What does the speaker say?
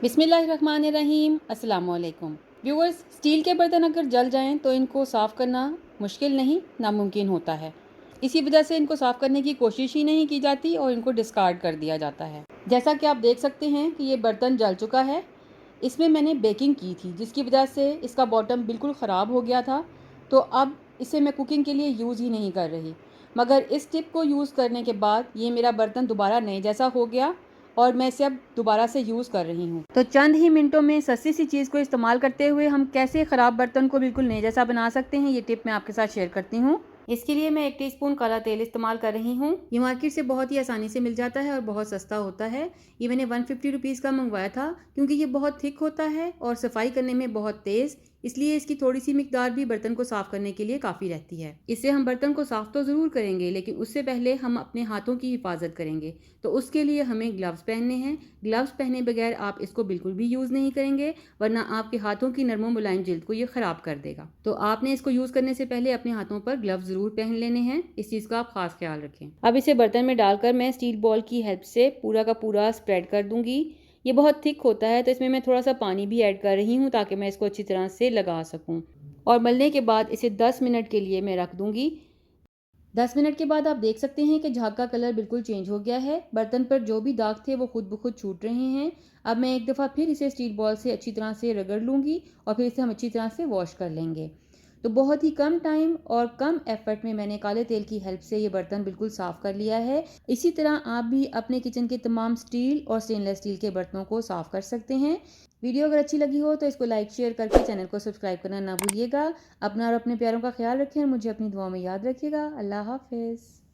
बिस्मिल्लाहिर्रहमानिर्रहीम अस्सलाम वालेकुम व्यूअर्स। स्टील के बर्तन अगर जल जाएं तो इनको साफ़ करना मुश्किल नहीं नामुमकिन होता है। इसी वजह से इनको साफ़ करने की कोशिश ही नहीं की जाती और इनको डिस्कार्ड कर दिया जाता है। जैसा कि आप देख सकते हैं कि ये बर्तन जल चुका है। इसमें मैंने बेकिंग की थी जिसकी वजह से इसका बॉटम बिल्कुल ख़राब हो गया था। तो अब इसे मैं कुकिंग के लिए यूज़ ही नहीं कर रही, मगर इस टिप को यूज़ करने के बाद ये मेरा बर्तन दोबारा नए जैसा हो गया और मैं इसे अब दोबारा से यूज़ कर रही हूँ। तो चंद ही मिनटों में सस्ती सी चीज़ को इस्तेमाल करते हुए हम कैसे ख़राब बर्तन को बिल्कुल नए जैसा बना सकते हैं, ये टिप मैं आपके साथ शेयर करती हूँ। इसके लिए मैं 1 टीस्पून काला तेल इस्तेमाल कर रही हूँ। ये मार्केट से बहुत ही आसानी से मिल जाता है और बहुत सस्ता होता है। ये मैंने 150 रुपीज़ का मंगवाया था क्योंकि ये बहुत थिक होता है और सफाई करने में बहुत तेज़, इसलिए इसकी थोड़ी सी मिकदार भी बर्तन को साफ़ करने के लिए काफ़ी रहती है। इससे हम बर्तन को साफ़ तो ज़रूर करेंगे लेकिन उससे पहले हम अपने हाथों की हिफाजत करेंगे। तो उसके लिए हमें ग्लव्स पहनने हैं। ग्लव्स पहने बगैर आप इसको बिल्कुल भी यूज़ नहीं करेंगे, वरना आपके हाथों की नरम मुलायम जिल्द को ये ख़राब कर देगा। तो आपने इसको यूज़ करने से पहले अपने हाथों पर ग्लव्स ज़रूर पहन लेने हैं। इस चीज़ का आप खास ख्याल रखें। अब इसे बर्तन में डालकर मैं स्टील बॉल की हेल्प से पूरा का पूरा स्प्रेड कर दूंगी। ये बहुत थिक होता है तो इसमें मैं थोड़ा सा पानी भी ऐड कर रही हूँ ताकि मैं इसको अच्छी तरह से लगा सकूँ। और मलने के बाद इसे 10 मिनट के लिए मैं रख दूंगी। 10 मिनट के बाद आप देख सकते हैं कि झाग का कलर बिल्कुल चेंज हो गया है। बर्तन पर जो भी दाग थे वो खुद ब खुद छूट रहे हैं। अब मैं एक दफ़ा फिर इसे स्टील बॉल से अच्छी तरह से रगड़ लूँगी और फिर इसे हम अच्छी तरह से वॉश कर लेंगे। तो बहुत ही कम टाइम और कम एफर्ट में मैंने काले तेल की हेल्प से ये बर्तन बिल्कुल साफ़ कर लिया है। इसी तरह आप भी अपने किचन के तमाम स्टील और स्टेनलेस स्टील के बर्तनों को साफ़ कर सकते हैं। वीडियो अगर अच्छी लगी हो तो इसको लाइक शेयर करके चैनल को सब्सक्राइब करना ना भूलिएगा। अपना और अपने प्यारों का ख्याल रखें और मुझे अपनी दुआ में याद रखिएगा। अल्लाह हाफ़िज़।